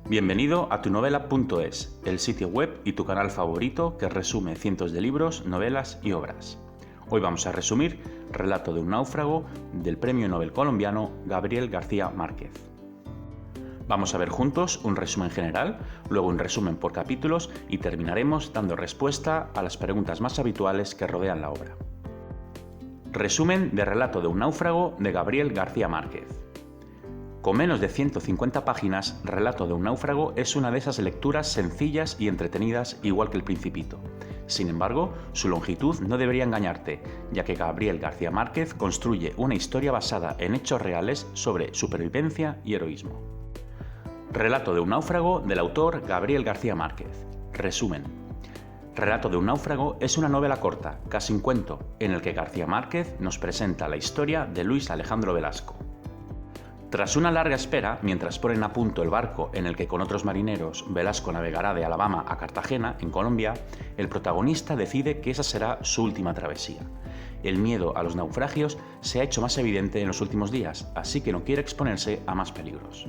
Bienvenido a tunovela.es, el sitio web y tu canal favorito que resume cientos de libros, novelas y obras. Hoy vamos a resumir Relato de un náufrago del premio Nobel colombiano Gabriel García Márquez. Vamos a ver juntos un resumen general, luego un resumen por capítulos y terminaremos dando respuesta a las preguntas más habituales que rodean la obra. Resumen de Relato de un náufrago de Gabriel García Márquez. Con menos de 150 páginas, Relato de un náufrago es una de esas lecturas sencillas y entretenidas igual que El Principito. Sin embargo, su longitud no debería engañarte, ya que Gabriel García Márquez construye una historia basada en hechos reales sobre supervivencia y heroísmo. Relato de un náufrago del autor Gabriel García Márquez. Resumen. Relato de un náufrago es una novela corta, casi un cuento, en el que García Márquez nos presenta la historia de Luis Alejandro Velasco. Tras una larga espera, mientras ponen a punto el barco en el que con otros marineros Velasco navegará de Alabama a Cartagena, en Colombia, el protagonista decide que esa será su última travesía. El miedo a los naufragios se ha hecho más evidente en los últimos días, así que no quiere exponerse a más peligros.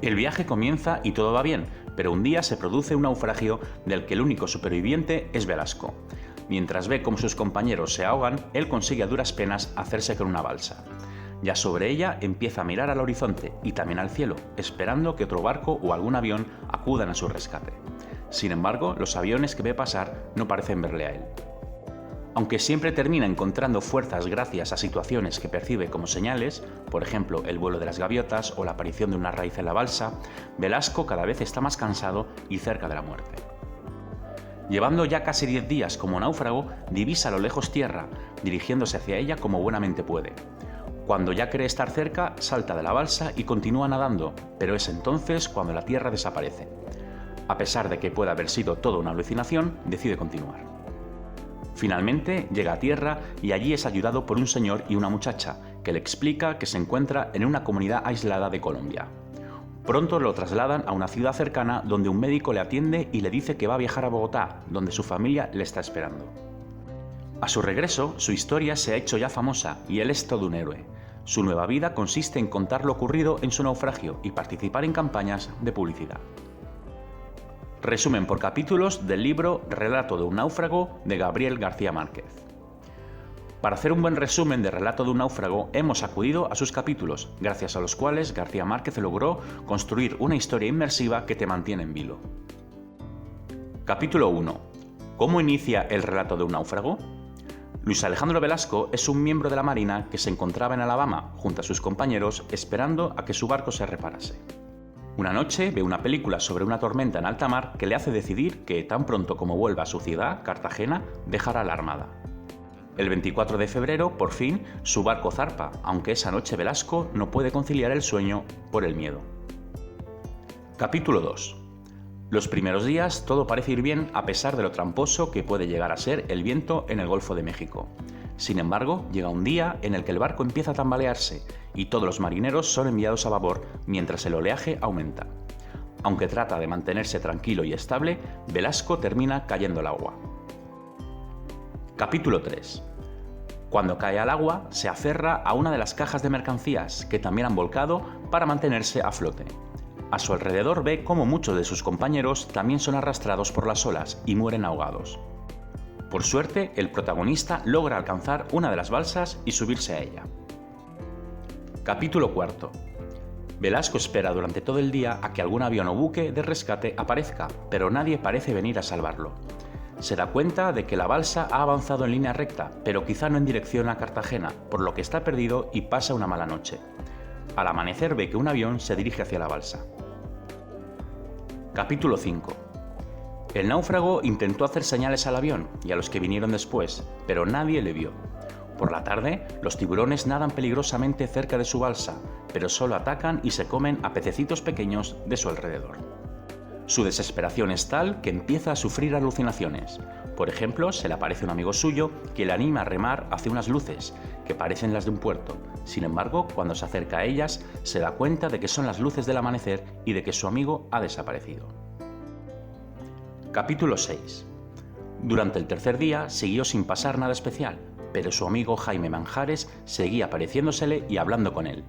El viaje comienza y todo va bien, pero un día se produce un naufragio del que el único superviviente es Velasco. Mientras ve cómo sus compañeros se ahogan, él consigue a duras penas hacerse con una balsa. Ya sobre ella empieza a mirar al horizonte y también al cielo, esperando que otro barco o algún avión acudan a su rescate. Sin embargo, los aviones que ve pasar no parecen verle a él. Aunque siempre termina encontrando fuerzas gracias a situaciones que percibe como señales, por ejemplo el vuelo de las gaviotas o la aparición de una raíz en la balsa, Velasco cada vez está más cansado y cerca de la muerte. Llevando ya casi 10 días como náufrago, divisa a lo lejos tierra, dirigiéndose hacia ella como buenamente puede. Cuando ya cree estar cerca, salta de la balsa y continúa nadando, pero es entonces cuando la tierra desaparece. A pesar de que pueda haber sido toda una alucinación, decide continuar. Finalmente llega a tierra y allí es ayudado por un señor y una muchacha, que le explica que se encuentra en una comunidad aislada de Colombia. Pronto lo trasladan a una ciudad cercana donde un médico le atiende y le dice que va a viajar a Bogotá, donde su familia le está esperando. A su regreso, su historia se ha hecho ya famosa y él es todo un héroe. Su nueva vida consiste en contar lo ocurrido en su naufragio y participar en campañas de publicidad. Resumen por capítulos del libro Relato de un náufrago de Gabriel García Márquez. Para hacer un buen resumen de Relato de un náufrago hemos acudido a sus capítulos, gracias a los cuales García Márquez logró construir una historia inmersiva que te mantiene en vilo. Capítulo 1. ¿Cómo inicia el relato de un náufrago? Luis Alejandro Velasco es un miembro de la Marina que se encontraba en Alabama junto a sus compañeros esperando a que su barco se reparase. Una noche ve una película sobre una tormenta en alta mar que le hace decidir que tan pronto como vuelva a su ciudad, Cartagena, dejará la armada. El 24 de febrero, por fin, su barco zarpa, aunque esa noche Velasco no puede conciliar el sueño por el miedo. Capítulo 2. Los primeros días todo parece ir bien a pesar de lo tramposo que puede llegar a ser el viento en el Golfo de México. Sin embargo, llega un día en el que el barco empieza a tambalearse y todos los marineros son enviados a babor mientras el oleaje aumenta. Aunque trata de mantenerse tranquilo y estable, Velasco termina cayendo al agua. Capítulo 3. Cuando cae al agua, se aferra a una de las cajas de mercancías que también han volcado para mantenerse a flote. A su alrededor ve cómo muchos de sus compañeros también son arrastrados por las olas y mueren ahogados. Por suerte, el protagonista logra alcanzar una de las balsas y subirse a ella. Capítulo 4. Velasco espera durante todo el día a que algún avión o buque de rescate aparezca, pero nadie parece venir a salvarlo. Se da cuenta de que la balsa ha avanzado en línea recta, pero quizá no en dirección a Cartagena, por lo que está perdido y pasa una mala noche. Al amanecer ve que un avión se dirige hacia la balsa. Capítulo 5. El náufrago intentó hacer señales al avión y a los que vinieron después, pero nadie le vio. Por la tarde, los tiburones nadan peligrosamente cerca de su balsa, pero solo atacan y se comen a pececitos pequeños de su alrededor. Su desesperación es tal que empieza a sufrir alucinaciones. Por ejemplo, se le aparece un amigo suyo que le anima a remar hacia unas luces, que parecen las de un puerto. Sin embargo, cuando se acerca a ellas, se da cuenta de que son las luces del amanecer y de que su amigo ha desaparecido. Capítulo 6. Durante el tercer día siguió sin pasar nada especial, pero su amigo Jaime Manjares seguía apareciéndosele y hablando con él.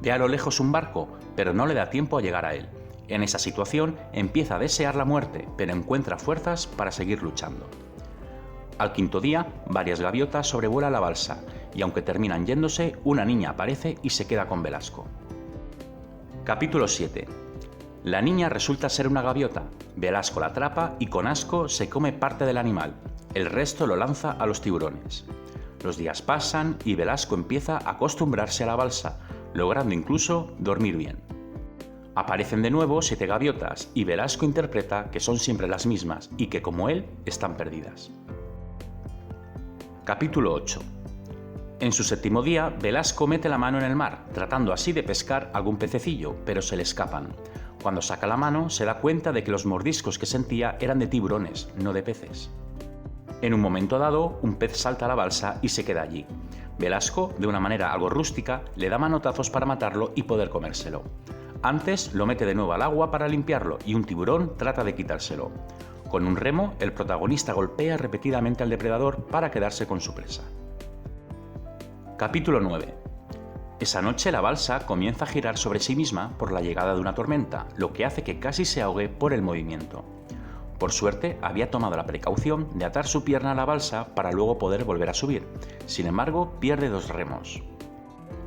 Ve a lo lejos un barco, pero no le da tiempo a llegar a él, En esa situación empieza a desear la muerte, pero encuentra fuerzas para seguir luchando. Al quinto día, varias gaviotas sobrevuelan la balsa y aunque terminan yéndose, una niña aparece y se queda con Velasco. Capítulo 7. La niña resulta ser una gaviota. Velasco la atrapa y con asco se come parte del animal. El resto lo lanza a los tiburones. Los días pasan y Velasco empieza a acostumbrarse a la balsa, logrando incluso dormir bien. Aparecen de nuevo 7 gaviotas y Velasco interpreta que son siempre las mismas y que como él están perdidas. Capítulo 8. En su séptimo día, Velasco mete la mano en el mar, tratando así de pescar algún pececillo, pero se le escapan. Cuando saca la mano, se da cuenta de que los mordiscos que sentía eran de tiburones, no de peces. En un momento dado, un pez salta a la balsa y se queda allí. Velasco, de una manera algo rústica, le da manotazos para matarlo y poder comérselo. Antes lo mete de nuevo al agua para limpiarlo y un tiburón trata de quitárselo. Con un remo, el protagonista golpea repetidamente al depredador para quedarse con su presa. Capítulo 9. Esa noche la balsa comienza a girar sobre sí misma por la llegada de una tormenta, lo que hace que casi se ahogue por el movimiento. Por suerte, había tomado la precaución de atar su pierna a la balsa para luego poder volver a subir. Sin embargo, pierde 2 remos.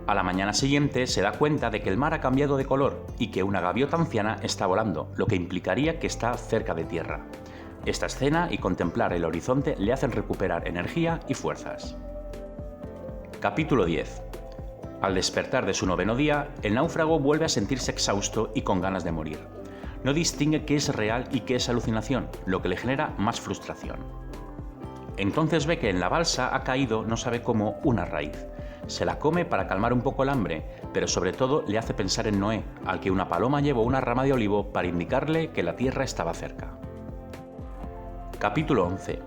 A la mañana siguiente se da cuenta de que el mar ha cambiado de color y que una gaviota anciana está volando, lo que implicaría que está cerca de tierra. Esta escena y contemplar el horizonte le hacen recuperar energía y fuerzas. Capítulo 10. Al despertar de su 9º día, el náufrago vuelve a sentirse exhausto y con ganas de morir. No distingue qué es real y qué es alucinación, lo que le genera más frustración. Entonces ve que en la balsa ha caído, no sabe cómo, una raíz. Se la come para calmar un poco el hambre, pero sobre todo le hace pensar en Noé, al que una paloma llevó una rama de olivo para indicarle que la tierra estaba cerca. Capítulo 11.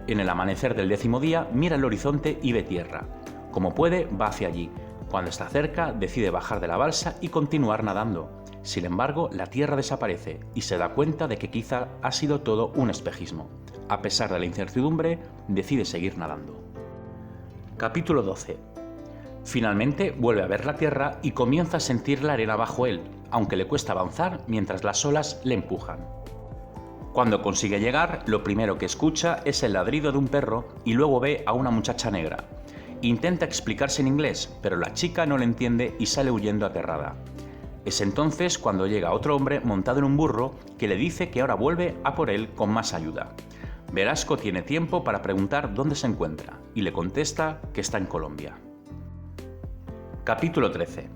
En el amanecer del 10º día mira el horizonte y ve tierra. Como puede, va hacia allí. Cuando está cerca, decide bajar de la balsa y continuar nadando. Sin embargo, la tierra desaparece y se da cuenta de que quizá ha sido todo un espejismo. A pesar de la incertidumbre, decide seguir nadando. Capítulo 12. Finalmente vuelve a ver la tierra y comienza a sentir la arena bajo él, aunque le cuesta avanzar mientras las olas le empujan. Cuando consigue llegar, lo primero que escucha es el ladrido de un perro y luego ve a una muchacha negra. Intenta explicarse en inglés, pero la chica no le entiende y sale huyendo aterrada. Es entonces cuando llega otro hombre montado en un burro que le dice que ahora vuelve a por él con más ayuda. Velasco tiene tiempo para preguntar dónde se encuentra y le contesta que está en Colombia. Capítulo 13.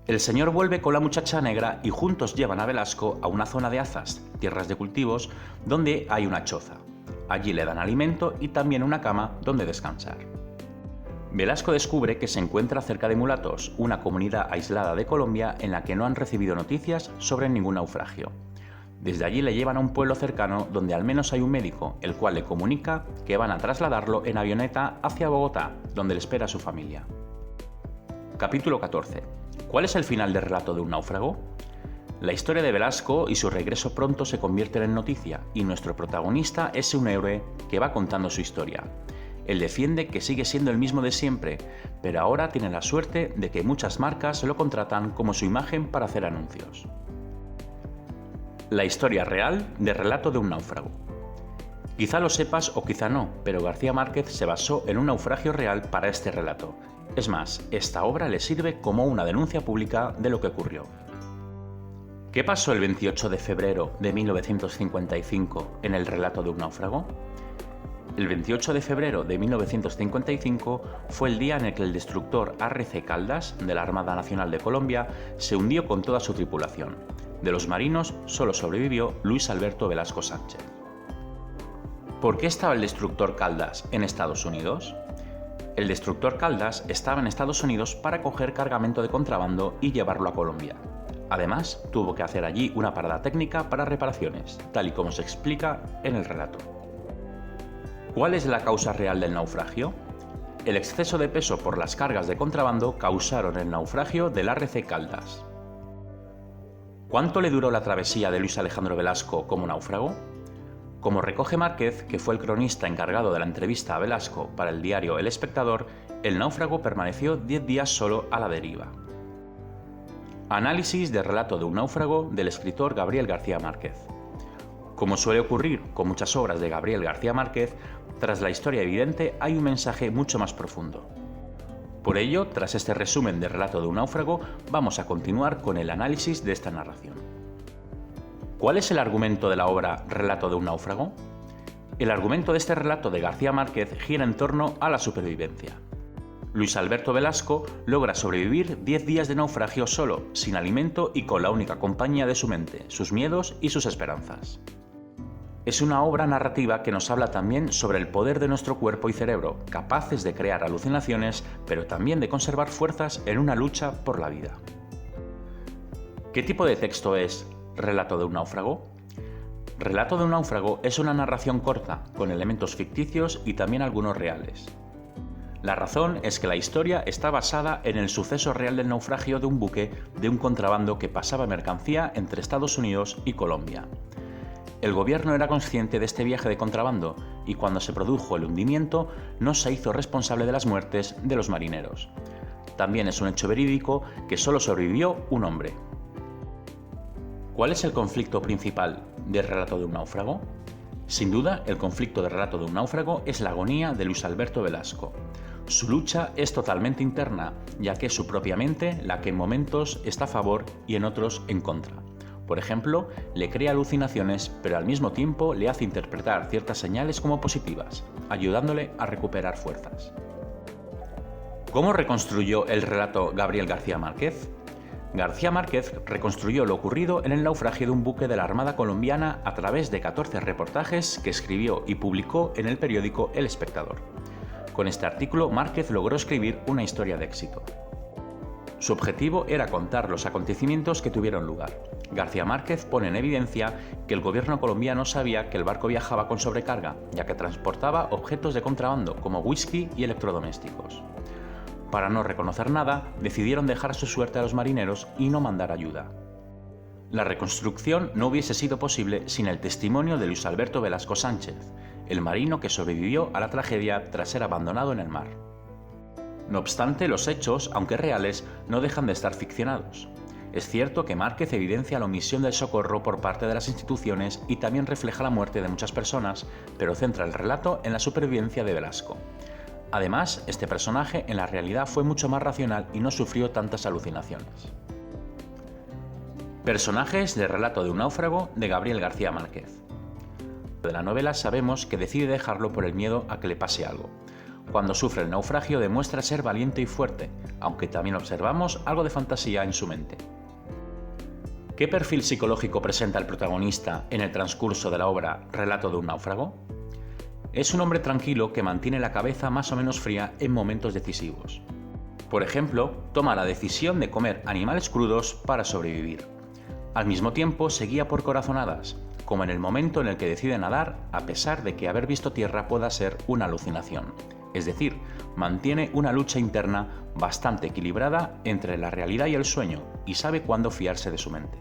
El señor vuelve con la muchacha negra y juntos llevan a Velasco a una zona de hazas, tierras de cultivos, donde hay una choza. Allí le dan alimento y también una cama donde descansar. Velasco descubre que se encuentra cerca de Mulatos, una comunidad aislada de Colombia en la que no han recibido noticias sobre ningún naufragio. Desde allí le llevan a un pueblo cercano donde al menos hay un médico, el cual le comunica que van a trasladarlo en avioneta hacia Bogotá, donde le espera su familia. Capítulo 14. ¿Cuál es el final del relato de un náufrago? La historia de Velasco y su regreso pronto se convierten en noticia, y nuestro protagonista es un héroe que va contando su historia. Él defiende que sigue siendo el mismo de siempre, pero ahora tiene la suerte de que muchas marcas lo contratan como su imagen para hacer anuncios. La historia real del relato de un náufrago. Quizá lo sepas o quizá no, pero García Márquez se basó en un naufragio real para este relato. Es más, esta obra le sirve como una denuncia pública de lo que ocurrió. ¿Qué pasó el 28 de febrero de 1955 en el relato de un náufrago? El 28 de febrero de 1955 fue el día en el que el destructor A.R.C. Caldas, de la Armada Nacional de Colombia, se hundió con toda su tripulación. De los marinos solo sobrevivió Luis Alberto Velasco Sánchez. ¿Por qué estaba el destructor Caldas en Estados Unidos? El destructor Caldas estaba en Estados Unidos para coger cargamento de contrabando y llevarlo a Colombia. Además, tuvo que hacer allí una parada técnica para reparaciones, tal y como se explica en el relato. ¿Cuál es la causa real del naufragio? El exceso de peso por las cargas de contrabando causaron el naufragio del A.R.C. Caldas. ¿Cuánto le duró la travesía de Luis Alejandro Velasco como náufrago? Como recoge Márquez, que fue el cronista encargado de la entrevista a Velasco para el diario El Espectador, el náufrago permaneció 10 días solo a la deriva. Análisis del relato de un náufrago del escritor Gabriel García Márquez. Como suele ocurrir con muchas obras de Gabriel García Márquez, tras la historia evidente hay un mensaje mucho más profundo. Por ello, tras este resumen del relato de un náufrago, vamos a continuar con el análisis de esta narración. ¿Cuál es el argumento de la obra Relato de un náufrago? El argumento de este relato de García Márquez gira en torno a la supervivencia. Luis Alberto Velasco logra sobrevivir 10 días de naufragio solo, sin alimento y con la única compañía de su mente, sus miedos y sus esperanzas. Es una obra narrativa que nos habla también sobre el poder de nuestro cuerpo y cerebro, capaces de crear alucinaciones, pero también de conservar fuerzas en una lucha por la vida. ¿Qué tipo de texto es Relato de un náufrago? Relato de un náufrago es una narración corta, con elementos ficticios y también algunos reales. La razón es que la historia está basada en el suceso real del naufragio de un buque de un contrabando que pasaba mercancía entre Estados Unidos y Colombia. El gobierno era consciente de este viaje de contrabando y cuando se produjo el hundimiento no se hizo responsable de las muertes de los marineros. También es un hecho verídico que solo sobrevivió un hombre. ¿Cuál es el conflicto principal del relato de un náufrago? Sin duda, el conflicto del relato de un náufrago es la agonía de Luis Alberto Velasco. Su lucha es totalmente interna, ya que es su propia mente la que en momentos está a favor y en otros en contra. Por ejemplo, le crea alucinaciones, pero al mismo tiempo le hace interpretar ciertas señales como positivas, ayudándole a recuperar fuerzas. ¿Cómo reconstruyó el relato Gabriel García Márquez? García Márquez reconstruyó lo ocurrido en el naufragio de un buque de la Armada colombiana a través de 14 reportajes que escribió y publicó en el periódico El Espectador. Con este artículo, Márquez logró escribir una historia de éxito. Su objetivo era contar los acontecimientos que tuvieron lugar. García Márquez pone en evidencia que el gobierno colombiano sabía que el barco viajaba con sobrecarga, ya que transportaba objetos de contrabando como whisky y electrodomésticos. Para no reconocer nada, decidieron dejar a su suerte a los marineros y no mandar ayuda. La reconstrucción no hubiese sido posible sin el testimonio de Luis Alberto Velasco Sánchez, el marino que sobrevivió a la tragedia tras ser abandonado en el mar. No obstante, los hechos, aunque reales, no dejan de estar ficcionados. Es cierto que Márquez evidencia la omisión del socorro por parte de las instituciones y también refleja la muerte de muchas personas, pero centra el relato en la supervivencia de Velasco. Además, este personaje en la realidad fue mucho más racional y no sufrió tantas alucinaciones. Personajes del relato de un náufrago de Gabriel García Márquez. De la novela sabemos que decide dejarlo por el miedo a que le pase algo. Cuando sufre el naufragio demuestra ser valiente y fuerte, aunque también observamos algo de fantasía en su mente. ¿Qué perfil psicológico presenta el protagonista en el transcurso de la obra Relato de un náufrago? Es un hombre tranquilo que mantiene la cabeza más o menos fría en momentos decisivos. Por ejemplo, toma la decisión de comer animales crudos para sobrevivir. Al mismo tiempo se guía por corazonadas, como en el momento en el que decide nadar a pesar de que haber visto tierra pueda ser una alucinación. Es decir, mantiene una lucha interna bastante equilibrada entre la realidad y el sueño y sabe cuándo fiarse de su mente.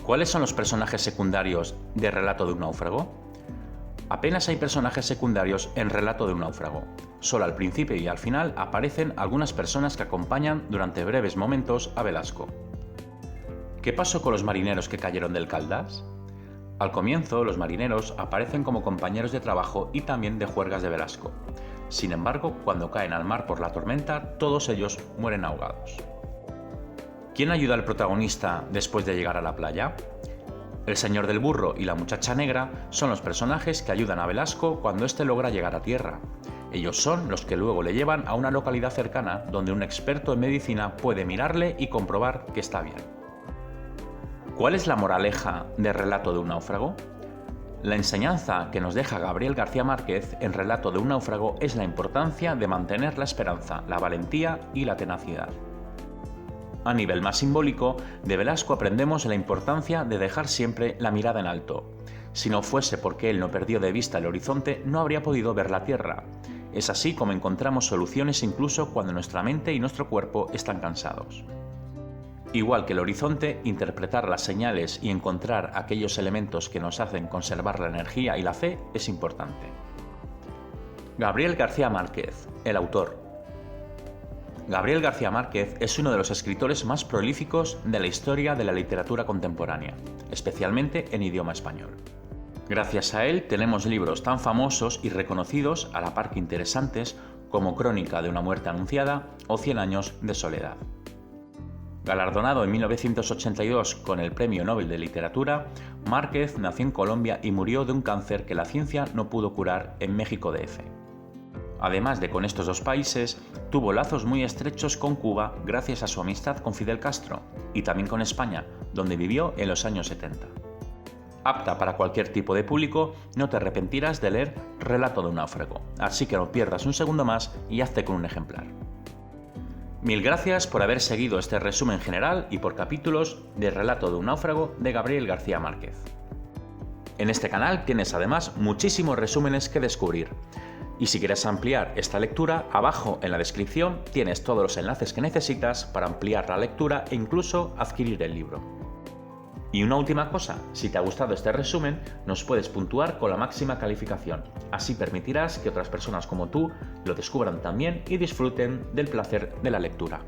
¿Cuáles son los personajes secundarios de Relato de un náufrago? Apenas hay personajes secundarios en Relato de un náufrago. Solo al principio y al final aparecen algunas personas que acompañan durante breves momentos a Velasco. ¿Qué pasó con los marineros que cayeron del Caldas? Al comienzo, los marineros aparecen como compañeros de trabajo y también de juergas de Velasco. Sin embargo, cuando caen al mar por la tormenta, todos ellos mueren ahogados. ¿Quién ayuda al protagonista después de llegar a la playa? El señor del burro y la muchacha negra son los personajes que ayudan a Velasco cuando éste logra llegar a tierra. Ellos son los que luego le llevan a una localidad cercana donde un experto en medicina puede mirarle y comprobar que está bien. ¿Cuál es la moraleja del Relato de un náufrago? La enseñanza que nos deja Gabriel García Márquez en Relato de un náufrago es la importancia de mantener la esperanza, la valentía y la tenacidad. A nivel más simbólico, de Velasco aprendemos la importancia de dejar siempre la mirada en alto. Si no fuese porque él no perdió de vista el horizonte, no habría podido ver la tierra. Es así como encontramos soluciones incluso cuando nuestra mente y nuestro cuerpo están cansados. Igual que el horizonte, interpretar las señales y encontrar aquellos elementos que nos hacen conservar la energía y la fe es importante. Gabriel García Márquez, el autor. Gabriel García Márquez es uno de los escritores más prolíficos de la historia de la literatura contemporánea, especialmente en idioma español. Gracias a él tenemos libros tan famosos y reconocidos, a la par que interesantes, como Crónica de una muerte anunciada o 100 años de soledad. Galardonado en 1982 con el Premio Nobel de Literatura, Márquez nació en Colombia y murió de un cáncer que la ciencia no pudo curar en México DF. Además de con estos dos países, tuvo lazos muy estrechos con Cuba gracias a su amistad con Fidel Castro y también con España, donde vivió en los años 70. Apta para cualquier tipo de público, no te arrepentirás de leer Relato de un náufrago, así que no pierdas un segundo más y hazte con un ejemplar. Mil gracias por haber seguido este resumen general y por capítulos de Relato de un náufrago de Gabriel García Márquez. En este canal tienes además muchísimos resúmenes que descubrir. Y si quieres ampliar esta lectura, abajo en la descripción tienes todos los enlaces que necesitas para ampliar la lectura e incluso adquirir el libro. Y una última cosa, si te ha gustado este resumen, nos puedes puntuar con la máxima calificación. Así permitirás que otras personas como tú lo descubran también y disfruten del placer de la lectura.